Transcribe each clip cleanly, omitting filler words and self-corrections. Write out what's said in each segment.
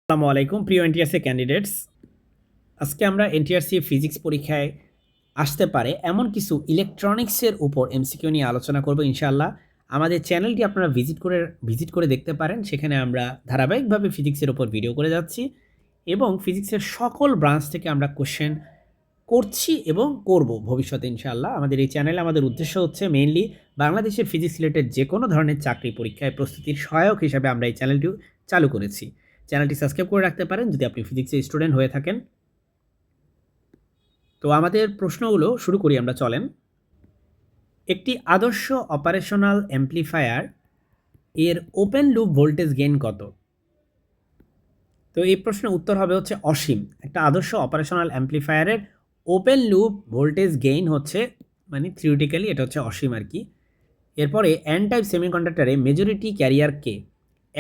আসসালামু আলাইকুম প্রিয় এনটিআরসি ক্যান্ডিডেটস। আজকে আমরা এনটিআরসি ফিজিক্স পরীক্ষায় আসতে পারে এমন কিছু ইলেকট্রনিক্সের উপর এমসিকিউ নিয়ে আলোচনা করব ইনশাআল্লাহ। আমাদের চ্যানেলটি আপনারা ভিজিট করে দেখতে পারেন। সেখানে আমরা ধারাবাহিকভাবে ফিজিক্সের উপর ভিডিও করে যাচ্ছি এবং ফিজিক্সের সকল ব্রাঞ্চ থেকে আমরা কোশ্চেন করছি এবং করব ভবিষ্যতে ইনশাআল্লাহ। আমাদের এই চ্যানেলে আমাদের উদ্দেশ্য হচ্ছে মেইনলি বাংলাদেশের ফিজিক্স রিলেটেড যে কোনো ধরনের চাকরি পরীক্ষায় প্রস্তুতির সহায়ক হিসাবে আমরা এই চ্যানেলটি চালু করেছি। চ্যানেলটি সাবস্ক্রাইব করে রাখতে পারেন যদি আপনি ফিজিক্সের স্টুডেন্ট হয়ে থাকেন। তো আমাদের প্রশ্নগুলো শুরু করি আমরা, চলেন। একটি আদর্শ অপারেশনাল অ্যাম্প্লিফায়ার এর ওপেন লুপ ভোল্টেজ গেইন কত? তো এই প্রশ্নের উত্তর হবে হচ্ছে অসীম। একটা আদর্শ অপারেশনাল অ্যাম্প্লিফায়ারের ওপেন লুপ ভোল্টেজ গেইন হচ্ছে মানে থিওরিটিক্যালি এটা হচ্ছে অসীম আর কি। এরপরে এন টাইপ সেমিকন্ডাক্টরে মেজরিটি ক্যারিয়ার কে?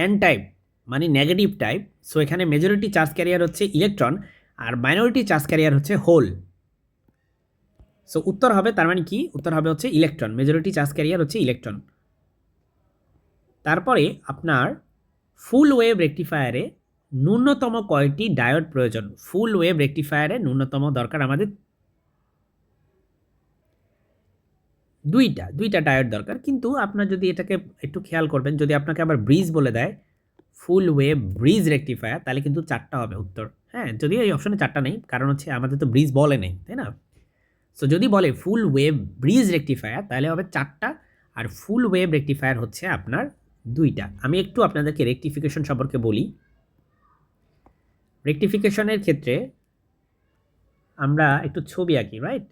এন টাইপ মানে নেগেটিভ টাইপ। সো এখানে মেজরিটি চার্জ ক্যারিয়ার হচ্ছে ইলেকট্রন আর মাইনরিটি চার্জ ক্যারিয়ার হচ্ছে হোল। সো উত্তর হবে তার মানে কি? উত্তর হবে হচ্ছে ইলেকট্রন। মেজরিটি চার্জ ক্যারিয়ার হচ্ছে ইলেকট্রন। তারপরে আপনার ফুল ওয়েভ রেকটিফায়ারে ন্যূনতম কয়টি ডায়োড প্রয়োজন? ফুল ওয়েভ রেকটিফায়ারে ন্যূনতম দরকার আমাদের দুইটা ডায়োড দরকার। কিন্তু আপনার যদি এটাকে একটু খেয়াল করবেন, যদি আপনাকে আবার ব্রিজ বলে দেয় ফুল ওয়েভ ব্রিজ রেকটিফায়ার, তাহলে কিন্তু 4টা হবে উত্তর। হ্যাঁ, যদিও এই অপশনে 4টা নেই, কারণ হচ্ছে আমাদের তো ব্রিজ বলে নেই, তাই না? সো যদি বলে ফুল ওয়েভ ব্রিজ রেকটিফায়ার তাহলে হবে 4টা, আর ফুল ওয়েভ রেকটিফায়ার হচ্ছে আপনার 2টা। আমি একটু আপনাদেরকে রেকটিফিকেশন সম্পর্কে বলি। রেকটিফিকেশনের ক্ষেত্রে আমরা একটু ছবি আঁকি, রাইট?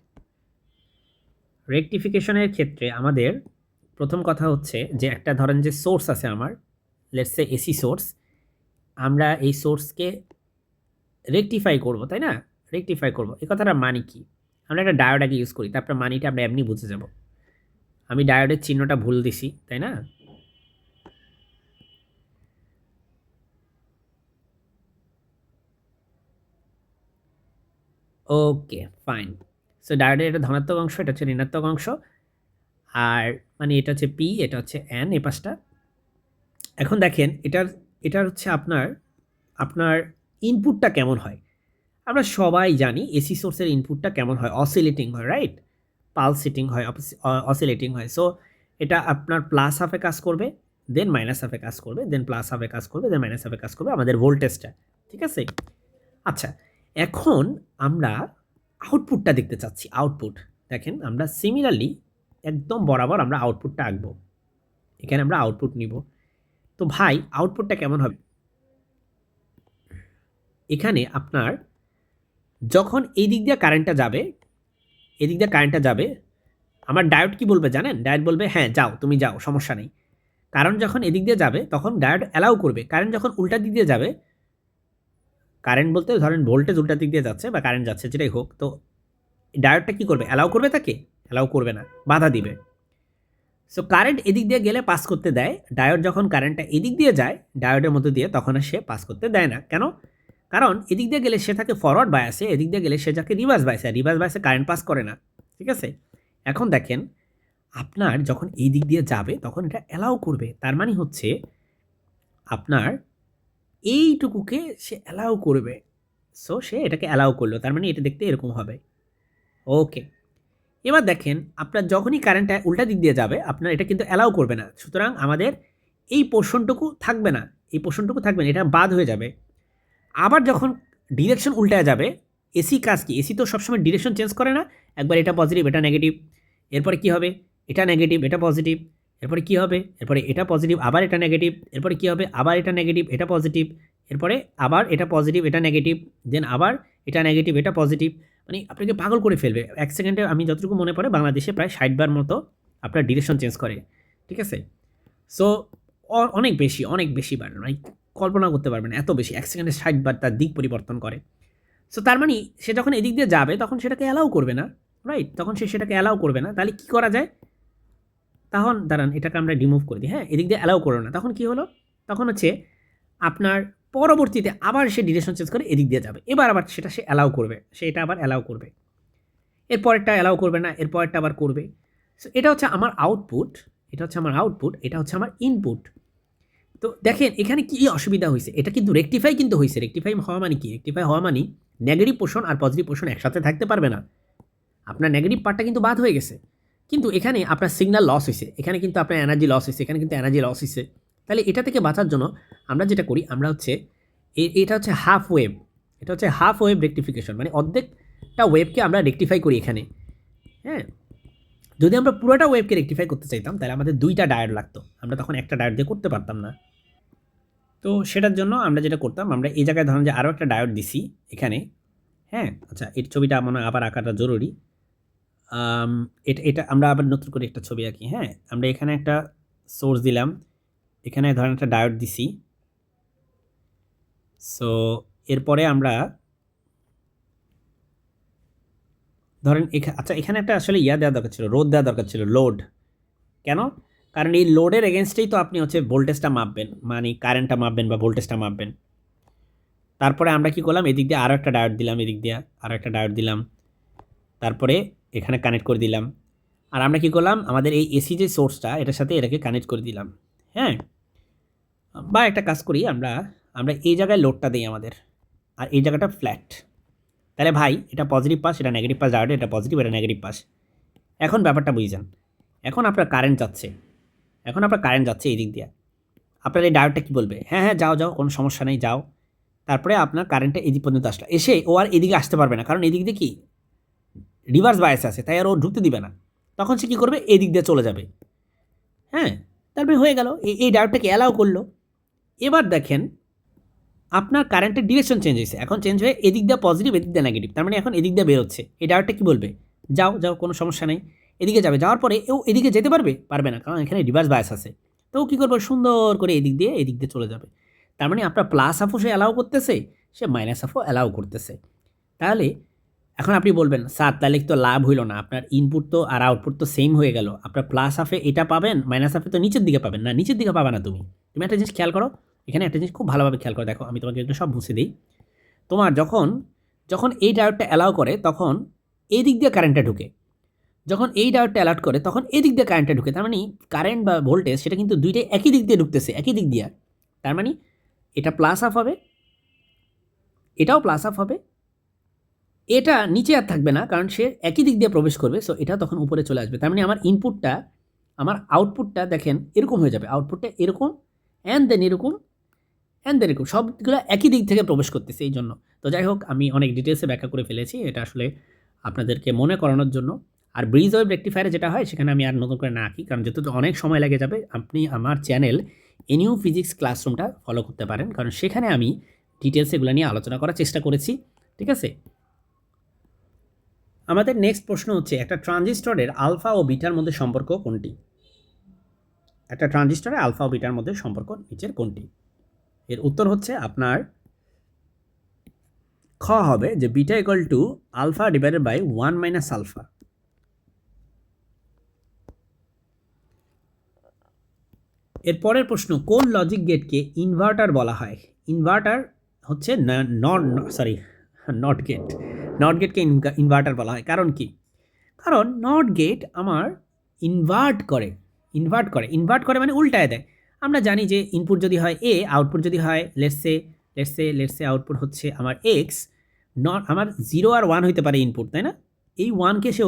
রেকটিফিকেশনের ক্ষেত্রে আমাদের প্রথম কথা হচ্ছে যে একটা ধরেন যে সোর্স আছে আমার, লেটস সে এসি সোর্স, আমরা এই সোর্সকে রেকটিফাই করব, তাই না? রেকটিফাই করব, এই কথাটা মানে কি? আমরা একটা ডায়োড আগে ইউজ করি, তারপর মানিটা আমরা এমনি বুঝে যাব। আমি ডায়োডের চিহ্নটা ভুল দিছি, তাই না? ওকে, ফাইন। সো ডায়োডের এটা ধনাত্মক অংশ, এটা হচ্ছে ঋণাত্মক অংশ, আর মানে এটা হচ্ছে পি, এটা হচ্ছে এন, এই পাশটা। এখন দেখেন এটার এটার হচ্ছে আপনার আপনার ইনপুটটা কেমন হয়? আমরা সবাই জানি এসি সোর্সের ইনপুটটা কেমন হয়, অসিলেটিং হয়, রাইট? পালসেটিং হয়, অসিলেটিং হয়। সো এটা আপনার প্লাস হাফে কাজ করবে, দেন মাইনাস হাফে কাজ করবে, দেন প্লাস হাফে কাজ করবে, দেন মাইনাস হাফে কাজ করবে আমাদের ভোল্টেজটা, ঠিক আছে? আচ্ছা, এখন আমরা আউটপুটটা দেখতে চাচ্ছি। আউটপুট দেখেন, আমরা সিমিলারলি একদম বরাবর আমরা আউটপুটটা আঁকবো। এখানে আমরা আউটপুট নিব। তো ভাই আউটপুটটা কেমন হবে? এখানে আপনার যখন এই দিক দিয়ে কারেন্টটা যাবে, এদিক দিয়ে কারেন্টটা যাবে, আমার ডায়োড কি বলবে জানেন? ডায়োড বলবে হ্যাঁ যাও, তুমি যাও, সমস্যা নেই। কারণ যখন এদিক দিয়ে যাবে তখন ডায়োড অ্যালাউ করবে। কারেন্ট যখন উল্টা দিক দিয়ে যাবে, কারেন্ট বলতে ধরেন ভোল্টেজ উল্টা দিক দিয়ে যাচ্ছে বা কারেন্ট যাচ্ছে যেটাই হোক, তো ডায়োডটা কী করবে? অ্যালাউ করবে তাকে? অ্যালাউ করবে না, বাধা দিবে। সো কারেন্ট এদিক দিয়ে গেলে পাস করতে দেয়, ডায়োড যখন কারেন্টটা এদিক দিয়ে যায় ডায়োডের মধ্যে দিয়ে, তখন আর সে পাস করতে দেয় না। কেন? কারণ এদিক দিয়ে গেলে সে থাকে ফরওয়ার্ড বায়াসে, এদিক দিয়ে গেলে সে যাকে রিভার্স বায়াসে, রিভার্স বায়াসে কারেন্ট পাস করে না, ঠিক আছে? এখন দেখেন আপনার যখন এই দিক দিয়ে যাবে তখন এটা অ্যালাউ করবে, তার মানে হচ্ছে আপনার এইটুকুকে সে অ্যালাউ করবে। সো সে এটাকে অ্যালাউ করলো, তার মানে এটা দেখতে এরকম হবে। ওকে, এবার দেখেন আপনার যখনই কারেন্টটা উল্টা দিক দিয়ে যাবে আপনার এটা কিন্তু অ্যালাউ করবে না। সুতরাং আমাদের এই পোর্শনটুকু থাকবে না, এই পোর্শনটুকু থাকবে না, এটা বাদ হয়ে যাবে। আবার যখন ডিরেকশন উল্টায় যাবে, এসি কাজ কি? এসি তো সবসময় ডিরেকশন চেঞ্জ করে না, একবার এটা পজিটিভ এটা নেগেটিভ, এরপরে কি হবে? এটা নেগেটিভ এটা পজিটিভ, এরপরে কি হবে? এরপরে এটা পজিটিভ আবার এটা নেগেটিভ, এরপরে কি হবে? আবার এটা নেগেটিভ এটা পজিটিভ, এরপরে আবার এটা পজিটিভ এটা নেগেটিভ, দেন আবার এটা নেগেটিভ এটা পজিটিভ। মানে আপনাকে পাগল করে ফেলবে। এক সেকেন্ডে আমি যতটুকু মনে পড়ে বাংলাদেশে প্রায় 60বার মতো আপনার ডিরেকশন চেঞ্জ করে, ঠিক আছে? সো অনেক বেশি বার, মানে কল্পনা করতে পারবেন এত বেশি, এক সেকেন্ডে 60বার তার দিক পরিবর্তন করে। সো তার মানে সে যখন এদিক দিয়ে যাবে তখন সেটাকে অ্যালাউ করবে না, রাইট? তখন সে সেটাকে অ্যালাউ করবে না। তাহলে কী করা যায়? তখন দাঁড়ান এটাকে আমরা রিমুভ করে দিই। হ্যাঁ, এদিক দিয়ে অ্যালাউ করো না, তখন কি হলো? তখন হচ্ছে আপনার পরবর্তীতে আবার সে ডিরেকশন চেঞ্জ করে এদিক দিয়ে যাবে, এবার আবার সেটা সে অ্যালাউ করবে, সে এটা আবার অ্যালাউ করবে, এরপরেরটা অ্যালাউ করবে না, এরপরেরটা আবার করবে। সো এটা হচ্ছে আমার আউটপুট, এটা হচ্ছে আমার আউটপুট, এটা হচ্ছে আমার ইনপুট। তো দেখেন এখানে কি অসুবিধা হয়েছে, এটা কিন্তু রেকটিফাই কিন্তু হয়েছে। রেকটিফাই হওয়া মানে কি, রেকটিফাই হওয়া মানে নেগেটিভ পোর্শন আর পজিটিভ পোর্শন একসাথে থাকতে পারবে না, আপনার নেগেটিভ পার্টটা কিন্তু বাদ হয়ে গেছে। কিন্তু এখানে আপনার সিগন্যাল লস হয়েছে, এখানে কিন্তু আপনার এনার্জি লস হয়েছে, এখানে কিন্তু এনার্জি লস হয়েছে। তাহলে এটা থেকে বাঁচার জন্য আমরা যেটা করি, আমরা হচ্ছে এটা হচ্ছে হাফ ওয়েভ, এটা হচ্ছে হাফ ওয়েভ রেকটিফিকেশন, মানে অর্ধেকটা ওয়েভকে আমরা রেকটিফাই করি এখানে। হ্যাঁ, যদি আমরা পুরোটা ওয়েভকে রেকটিফাই করতে চাইতাম তাহলে আমাদের দুইটা ডায়োড লাগতো, আমরা তখন একটা ডায়োড দিয়ে করতে পারতাম না। তো সেটার জন্য আমরা যেটা করতাম, আমরা এই জায়গায় ধরুন যে আরও একটা ডায়োড দিছি এখানে। হ্যাঁ, আচ্ছা, এই ছবিটা মনে হয় আবার আঁকাটা জরুরি। এটা এটা আমরা আবার নতুন করে একটা ছবি আঁকি। হ্যাঁ, আমরা এখানে একটা সোর্স দিলাম, এখানে ধরেন একটা ডায়োড দিছি। সো এরপরে আমরা ধরেন আচ্ছা, এখানে একটা আসলে দেওয়া দরকার ছিল, রোদ দেওয়া দরকার ছিল, লোড। কেন? কারণ এই লোডের এগেনস্টেই তো আপনি হচ্ছে ভোল্টেজটা মাপবেন, মানে কারেন্টটা মাপবেন বা ভোল্টেজটা মাপবেন। তারপরে আমরা কি করলাম, এদিক দিয়ে আরও একটা ডায়োড দিলাম, এদিক দিয়ে আরও একটা ডায়োড দিলাম, তারপরে এখানে কানেক্ট করে দিলাম। আর আমরা কি করলাম, আমাদের এই এসি যে সোর্সটা এটার সাথে এটাকে কানেক্ট করে দিলাম। হ্যাঁ, বা একটা কাজ করি, আমরা আমরা এই জায়গায় লোডটা দিই আমাদের, আর এই জায়গাটা ফ্ল্যাট। তাহলে ভাই এটা পজিটিভ পাস, এটা নেগেটিভ পাস, ডায়োডে এটা পজিটিভ, এটা নেগেটিভ পাস। এখন ব্যাপারটা বুঝছেন, এখন আপনার কারেন্ট যাচ্ছে, এই দিক দিয়ে। আপনার এই ডায়োডটা কী বলবে, হ্যাঁ হ্যাঁ যাও যাও, কোনো সমস্যা নেই, যাও। তারপরে আপনার কারেন্টটা এদিক পর্যন্ত আসলো, এসে ও আর এদিকে আসতে পারবে না, কারণ এদিক দিয়ে কি রিভার্স বায়াস আছে, তাই আর ও ঢুকতে দিবে না। তখন সে কী করবে, এদিক দিয়ে চলে যাবে। হ্যাঁ, তারপরে হয়ে গেল, এই ডায়োডটাকে অ্যালাউ করলো। এবার দেখেন আপনার কারেন্টের ডিরেকশন চেঞ্জ হয়েছে, এখন চেঞ্জ হয়ে এদিক দিয়ে পজিটিভ, এদিক দিয়ে নেগেটিভ, তার মানে এখন এদিক দিয়ে বেরোচ্ছে। এই ডায়োডটা কী বলবে, যাও যাও, কোনো সমস্যা নেই, এদিকে যাবে। যাওয়ার পরে ও এদিকে যেতে পারবে না, কারণ এখানে রিভার্স বায়াস আছে। তো ও কী করবে, সুন্দর করে এদিক দিয়ে চলে যাবে। তার মানে আপনার প্লাস হাফও সে অ্যালাউ করতেছে, সে মাইনাস হাফও অ্যালাউ করতেছে। তাহলে এখন আপনি বলবেন, স্যার তাহলে তো লাভ হইল না, আপনার ইনপুট তো আর আউটপুট তো সেম হয়ে গেল, আপনার প্লাস হাফে এটা পাবেন, মাইনাস হাফে তো নিচের দিকে পাবেন না, নিচের দিকে পাবা না। তুমি একটা জিনিস খেয়াল করো, এখানে একটা জিনিস খুব ভালোভাবে খেয়াল করো, দেখো আমি তোমাকে একটু সব বুঝে দিই। তোমার যখন যখন এই ডায়োডটা অ্যালাউ করে তখন এই দিক দিয়ে কারেন্টটা ঢুকে, যখন এই ডায়োডটা অ্যালার্ট করে তখন এই দিক দিয়ে কারেন্টটা ঢুকে। তার মানে কারেন্ট বা ভোল্টেজ সেটা কিন্তু দুইটাই একই দিক দিয়ে ঢুকতেছে, একই দিক দিয়ে। তার মানে এটা প্লাস হাফ হবে, এটাও প্লাস হাফ হবে, এটা নিচে আর থাকবে না, কারণ সে একই দিক দিয়ে প্রবেশ করবে। সো এটা তখন উপরে চলে আসবে। তার মানে আমার ইনপুটটা, আমার আউটপুটটা দেখেন এরকম হয়ে যাবে, আউটপুটটা এরকম, অ্যান্ড দেন এরকম, অ্যান্ড দেন এরকম, সবগুলো একই দিক থেকে প্রবেশ করতেছে এই জন্য। তো যাই হোক, আমি অনেক ডিটেলসে ব্যাখ্যা করে ফেলেছি, এটা আসলে আপনাদেরকে মনে করানোর জন্য। আর ব্রিজ ওয়েভ রেকটিফায়ারে যেটা হয় সেখানে আমি আর নতুন করে না আঁকি, কারণ যেহেতু অনেক সময় লেগে যাবে। আপনি আমার চ্যানেল এনইউ ফিজিক্স ক্লাসরুমটা ফলো করতে পারেন, কারণ সেখানে আমি ডিটেলসে এগুলো নিয়ে আলোচনা করার চেষ্টা করেছি। ঠিক আছে, আমাদের নেক্সট প্রশ্ন হচ্ছে, একটা ট্রানজিস্টরের আলফা ও বিটার মধ্যে সম্পর্ক কোনটি? একটা ট্রানজিস্টরের আলফা ও বিটার মধ্যে সম্পর্ক নিচের কোনটি? এর উত্তর হচ্ছে আপনার খ হবে, যে beta equal to alpha divided by 1 minus alpha. এর পরের প্রশ্ন, কোন লজিক গেটকে ইনভার্টার বলা হয়? ইনভার্টার হচ্ছে নট গেট, নট গেটকে ইনভার্টার বলা হয়। কারণ কি? কারণ নট গেট আমার ইনভার্ট করে মানে উল্টায় দেয়। আমরা জানি যে ইনপুট যদি হয় এ, আউটপুট যদি হয় লেটসে আউটপুট হচ্ছে আমার এক্স, নট আমার 0 আর 1 হইতে পারে ইনপুট, তাই না? এই 1কে সে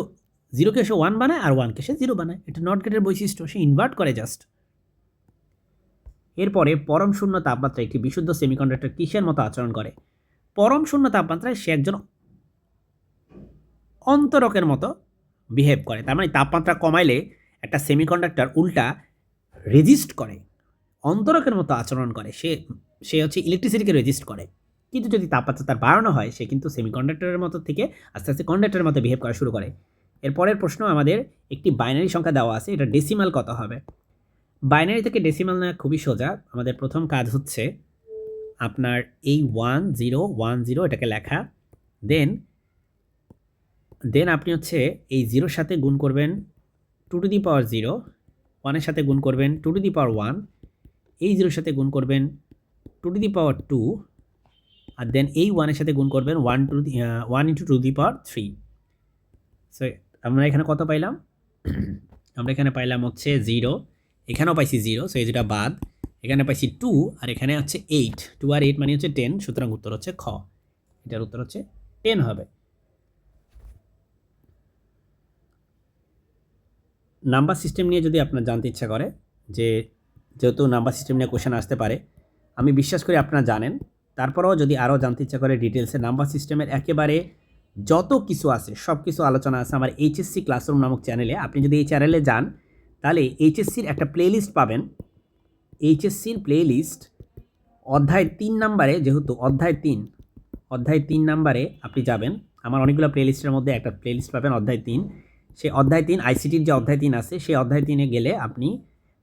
0কে সে 1 বানায় আর 1কে সে 0 বানায়, এটা নট গেটের বৈশিষ্ট্য, সে ইনভার্ট করে জাস্ট। এরপরে পরম শূন্য তাপমাত্রায় একটি বিশুদ্ধ সেমিকন্ডাক্টর কিসের মতো আচরণ করে? পরম শূন্য তাপমাত্রায় সে একজন অন্তরকের মতো বিহেভ করে। তার মানে তাপমাত্রা কমাইলে একটা সেমিকন্ডাক্টর উল্টা রেজিস্ট করে, অন্তরকের মতো আচরণ করে, সে হচ্ছে ইলেকট্রিসিটিকে রেজিস্ট করে। কিন্তু যদি তাপমাত্রা তার বাড়ানো হয়, সে কিন্তু সেমিকন্ডাক্টরের মতো থেকে আস্তে আস্তে কন্ডাক্টরের মতো বিহেভ করা শুরু করে। এরপরের প্রশ্ন, আমাদের একটি বাইনারি সংখ্যা দেওয়া আছে, এটা ডেসিমাল কত হবে? বাইনারি থেকে ডেসিমাল নেওয়া খুবই সোজা। আমাদের প্রথম কাজ হচ্ছে আপনার এই 1010 এটাকে লেখা, দেন আপনি হচ্ছে এই 0-র সাথে গুণ করবেন 2 টু দি পাওয়ার 0, 1-এর সাথে গুণ করবেন 2 টু দি পাওয়ার 1, এই 0-র সাথে গুণ করবেন 2 টু দি পাওয়ার 2, আর দেন এই 1-এর সাথে গুণ করবেন 1 into 2 to the power 3। So আমরা এখানে কত পাইলাম? আমরা এখানে পাইলাম হচ্ছে 0, এখানেও পাইছি 0, সো এই যেটা বাদ, এখানে পাইছি 2 আর এখানে হচ্ছে 8, 2 আর 8 মানে হচ্ছে 10, সুতরাং উত্তর হচ্ছে খ, এটার উত্তর হচ্ছে 10 হবে। নাম্বার সিস্টেম নিয়ে যদি আপনার জানতে ইচ্ছা করে, যেহেতু নাম্বার সিস্টেম নিয়ে কোশ্চেন আসতে পারে, আমি বিশ্বাস করি আপনারা জানেন, তারপরেও যদি আরও জানতে ইচ্ছা করে ডিটেলসে, নাম্বার সিস্টেমের একেবারে যত কিছু আছে সব কিছু আলোচনা আছে আমার এইচএসসি ক্লাসরুম নামক চ্যানেলে। আপনি যদি এই চ্যানেলে যান তাহলে এইচএসসির একটা প্লেলিস্ট পাবেন। এইচএসসির প্লেলিস্ট অধ্যায় 3 নাম্বারে, যেহেতু অধ্যায় 3 নাম্বারে আপনি যাবেন, আমার অনেকগুলো প্লেলিস্টের মধ্যে একটা প্লেলিস্ট পাবেন অধ্যায় 3। সেই অধ্যায় 3 আইসিটির যে অধ্যায় 3 আছে, সেই অধ্যায় 3-এ গেলে আপনি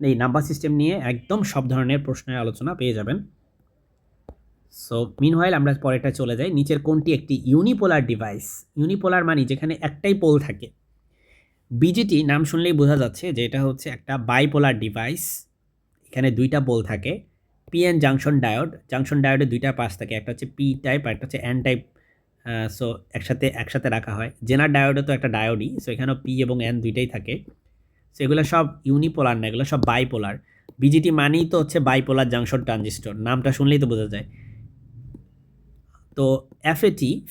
এই নাম্বার সিস্টেম নিয়ে একদম সব ধরনের প্রশ্নের আলোচনা পেয়ে যাবেন। সো মিনওয়াইল আমরা পরেরটা চলে যাই। নিচের কোনটি একটি ইউনিপোলার ডিভাইস? ইউনিপোলার মানে যেখানে একটাই পোল থাকে। বিজিটি নাম শুনলেই বোঝা যাচ্ছে যে এটা হচ্ছে একটা বাইপোলার ডিভাইস, এখানে দুইটা পোল থাকে। পিএন জাংশন ডায়োডে দুইটা পাস থাকে, একটা হচ্ছে পি টাইপ আর একটা হচ্ছে এন টাইপ। সো একসাথে রাখা হয়। জেনার ডায়োডে তো একটা ডায়োডই, সো এখানেও পি এবং এন দুইটাই থাকে। সো এগুলো সব ইউনিপোলার না, এগুলো সব বাইপোলার। বিজিটি মানেই তো হচ্ছে বাইপোলার জাংশন ট্রানজিস্টর, নামটা শুনলেই তো বোঝা যায়। তো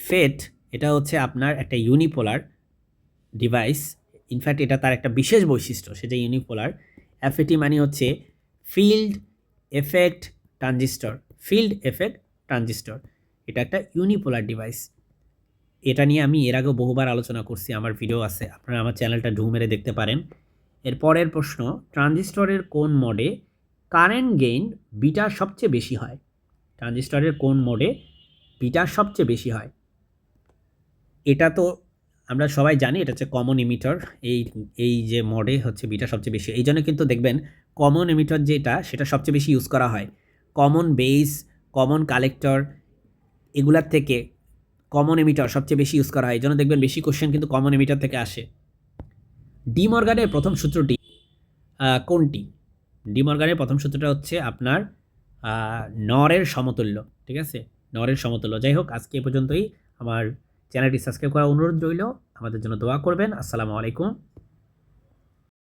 ফেট এটা হচ্ছে আপনার একটা ইউনিপোলার ডিভাইস। ইনফ্যাক্ট এটা তার একটা বিশেষ বৈশিষ্ট্য, সেটা ইউনিপোলার। এফএটি মানে হচ্ছে ফিল্ড এফেক্ট ট্রানজিস্টর। এটা একটা ইউনিপোলার ডিভাইস। এটা নিয়ে আমি এর আগেও বহুবার আলোচনা করছি, আমার ভিডিও আছে, আপনারা আমার চ্যানেলটা ঢু মেরে দেখতে পারেন। এর পরের প্রশ্ন, ট্রানজিস্টরের কোন মোডে কারেন্ট গেইন বিটা সবচেয়ে বেশি হয়? ট্রানজিস্টরের কোন মোডে বিটা সবচেয়ে বেশি হয়? এটা তো আমরা সবাই জানি, এটা হচ্ছে কমন এমিটার। এই যে মোডে হচ্ছে বিটা সবচেয়ে বেশি, এই জন্য কিন্তু দেখবেন কমন এমিটার যেটা, সেটা সবচেয়ে বেশি ইউজ করা হয়। কমন বেস, কমন কালেক্টর, এগুলার থেকে কমন এমিটার সবচেয়ে বেশি ইউজ করা হয়। এই জন্য দেখবেন বেশি কোশ্চেন কিন্তু কমন এমিটার থেকে আসে। ডি মর্গানের প্রথম সূত্রটি কোনটি? ডি মর্গানের প্রথম সূত্রটা হচ্ছে আপনার নরের সমতুল্য, ঠিক আছে, নরের সমতুল্য। যাই হোক, আজকে এ পর্যন্তই। আমার চ্যানেলটি সাবস্ক্রাইব করার অনুরোধ রইল, আমাদের জন্য দোয়া করবেন। আসসালামু আলাইকুম।